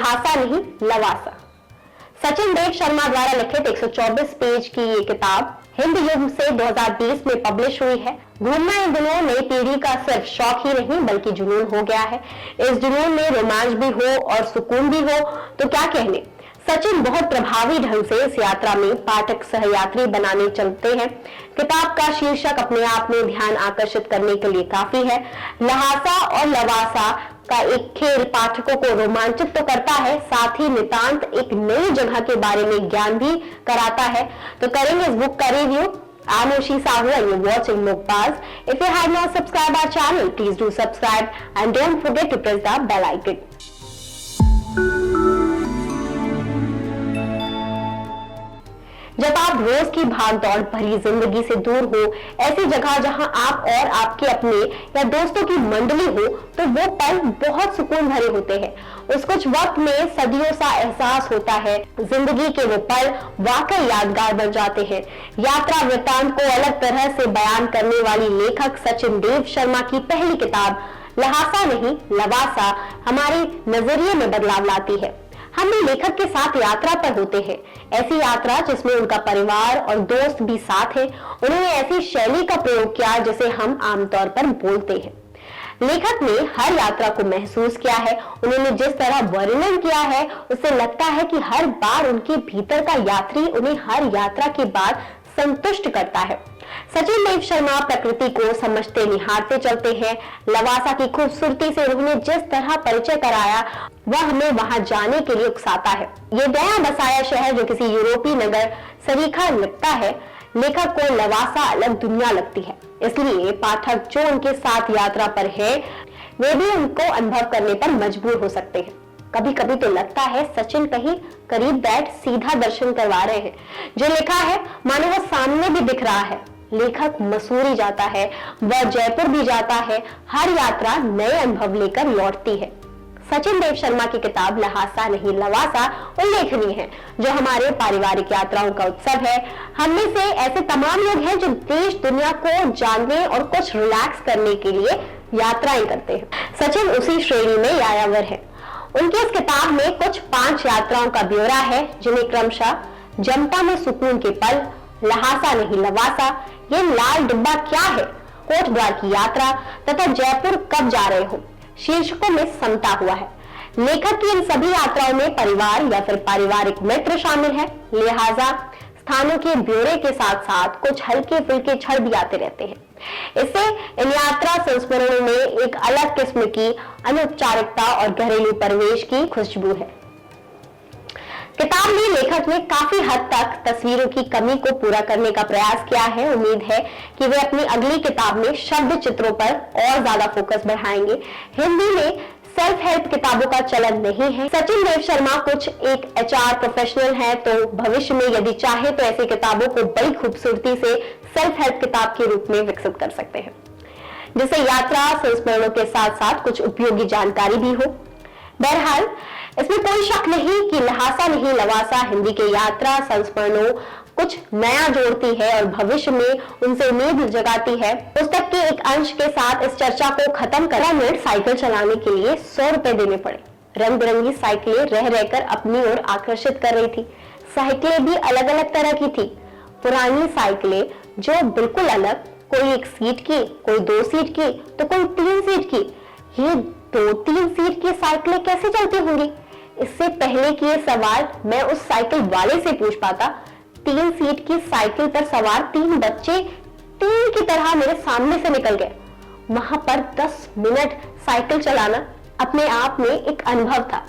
लहासा नहीं लवासा। सचिन देव शर्मा द्वारा लिखित 124 पेज की ये किताब हिंद युग से 2020 में पब्लिश हुई है। घूमना इन दिनों नई पीढ़ी का सिर्फ शौक ही नहीं बल्कि जुनून हो गया है। इस जुनून में रोमांच भी हो और सुकून भी हो तो क्या कहने। सचिन बहुत प्रभावी ढंग से इस यात्रा में पाठक सहयात्री बनाने चलते हैं। किताब का शीर्षक अपने आप में ध्यान आकर्षित करने के लिए काफी है। लहासा और लवासा का एक खेल पाठकों को रोमांचित तो करता है, साथ ही नितांत एक नई जगह के बारे में ज्ञान भी कराता है। तो करेंगे इस बुक का review. I'm Ushi Sahu and you're watching Mukbaz. If you have not subscribed our channel, please do subscribe and don't forget to press the bell icon. जब आप रोज की भागदौड़ भरी जिंदगी से दूर हो, ऐसी जगह जहां आप और आपके अपने या दोस्तों की मंडली हो, तो वो पल बहुत सुकून भरे होते हैं। उस कुछ वक्त में सदियों सा एहसास होता है। जिंदगी के वो पल वाकई यादगार बन जाते हैं। यात्रा वृत्तांत को अलग तरह से बयान करने वाली लेखक सचिन देव शर्मा की पहली किताब लहासा नहीं लवासा हमारे नजरिए में बदलाव लाती है। हम भी लेखक के साथ यात्रा पर होते हैं, ऐसी यात्रा जिसमें उनका परिवार और दोस्त भी साथ है। उन्होंने ऐसी शैली का प्रयोग किया जिसे हम आमतौर पर बोलते हैं। लेखक ने हर यात्रा को महसूस किया है। उन्होंने जिस तरह वर्णन किया है उससे लगता है कि हर बार उनके भीतर का यात्री उन्हें हर यात्रा के बाद संतुष्ट करता है। सचिन देव शर्मा प्रकृति को समझते निहारते चलते हैं। लवासा की खूबसूरती से उन्होंने जिस तरह परिचय कराया वह हमें वहां जाने के लिए उकसाता है। ये नया बसाया शहर जो किसी यूरोपीय नगर सरीखा लगता है, लेखक को लवासा अलग दुनिया लगती है। इसलिए पाठक जो उनके साथ यात्रा पर है वे भी उनको अनुभव करने पर मजबूर हो सकते हैं। कभी कभी तो लगता है सचिन कहीं करीब बैठ सीधा दर्शन करवा रहे हैं। जो लिखा है मानो वह सामने भी दिख रहा है। लेखक मसूरी जाता है, वह जयपुर भी जाता है। हर यात्रा नए अनुभव लेकर लौटती है। सचिन देव शर्मा की किताब लहासा नहीं लवासा उल्लेखनीय है, जो हमारे पारिवारिक यात्राओं का उत्सव है। हम में से ऐसे तमाम लोग हैं जो देश दुनिया को जानने और कुछ रिलैक्स करने के लिए यात्राएं करते हैं। सचिन उसी श्रेणी में यायावर है। उनकी इस किताब में कुछ 5 यात्राओं का ब्यौरा है, जिन्हें क्रमशः जमता में सुकून के पल, लहासा नहीं लवासा, ये लाल डिब्बा क्या है, कोटद्वार की यात्रा तथा जयपुर कब जा रहे हो शीर्षकों में समता हुआ है। लेखक की इन सभी यात्राओं में परिवार या फिर पारिवारिक मित्र शामिल है। लिहाजा स्थानों के ब्यौरे के साथ साथ कुछ हल्के फुल्के छड़ भी आते रहते हैं। इससे इन यात्रा संस्मरणों में एक अलग किस्म की अनौपचारिकता और घरेलू परिवेश की खुशबू है। किताब में लेखक ने काफी हद तक तस्वीरों की कमी को पूरा करने का प्रयास किया है। उम्मीद है कि वे अपनी अगली किताब में शब्द चित्रों पर और ज्यादा फोकस बढ़ाएंगे। हिंदी में सेल्फ हेल्प किताबों का चलन नहीं है। सचिन देव शर्मा कुछ एक HR प्रोफेशनल है, तो भविष्य में यदि चाहे तो ऐसी किताबों को बड़ी खूबसूरती से सेल्फ हेल्प किताब के रूप में विकसित कर सकते हैं, जिससे यात्रा संस्मरणों के साथ साथ कुछ उपयोगी जानकारी भी हो। बहरहाल इसमें कोई शक नहीं कि लहासा नहीं लवासा हिंदी के यात्रा संस्मरणों कुछ नया जोड़ती है और भविष्य में उनसे उम्मीद जगाती है। पुस्तक के एक अंश के साथ इस चर्चा को खत्म कर मिनट साइकिल चलाने के लिए 100 रुपए देने पड़े। रंग बिरंगी साइकिलें रह रहकर अपनी ओर आकर्षित कर रही थी। साइकिलें भी अलग अलग तरह की थी। पुरानी साइकिलें जो बिल्कुल अलग, कोई 1 सीट की, कोई 2 सीट की, तो कोई 3 सीट की। ये 2-3 सीट की साइकिलें कैसे चलती होंगी? इससे पहले कि ये सवाल मैं उस साइकिल वाले से पूछ पाता, 3 सीट की साइकिल पर सवार 3 बच्चे तीर की तरह मेरे सामने से निकल गए। वहां पर 10 मिनट साइकिल चलाना अपने आप में एक अनुभव था।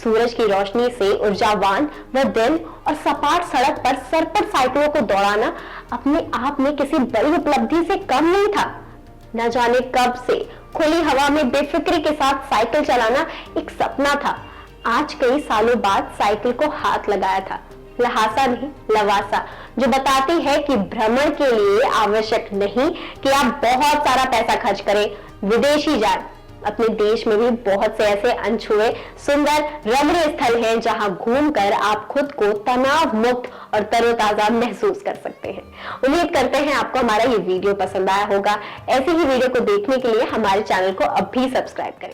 सूरज की रोशनी से ऊर्जावान वह दिन और सपाट सड़क पर सर पर साइकिलों को दौड़ाना अपने आप में किसी बड़ी उपलब्धि से कम नहीं था। न जाने कब से खुली हवा में बेफिक्री के साथ साइकिल चलाना एक सपना था। आज कई सालों बाद साइकिल को हाथ लगाया था। लहासा नहीं लवासा, जो बताती है कि भ्रमण के लिए आवश्यक नहीं कि आप बहुत सारा पैसा खर्च करें, विदेशी जाएं। अपने देश में भी बहुत से ऐसे अनछुए सुंदर रमणीय स्थल हैं जहां घूमकर आप खुद को तनाव मुक्त और तरोताजा महसूस कर सकते हैं। उम्मीद करते हैं आपको हमारा ये वीडियो पसंद आया होगा। ऐसे ही वीडियो को देखने के लिए हमारे चैनल को अब भी सब्सक्राइब करें।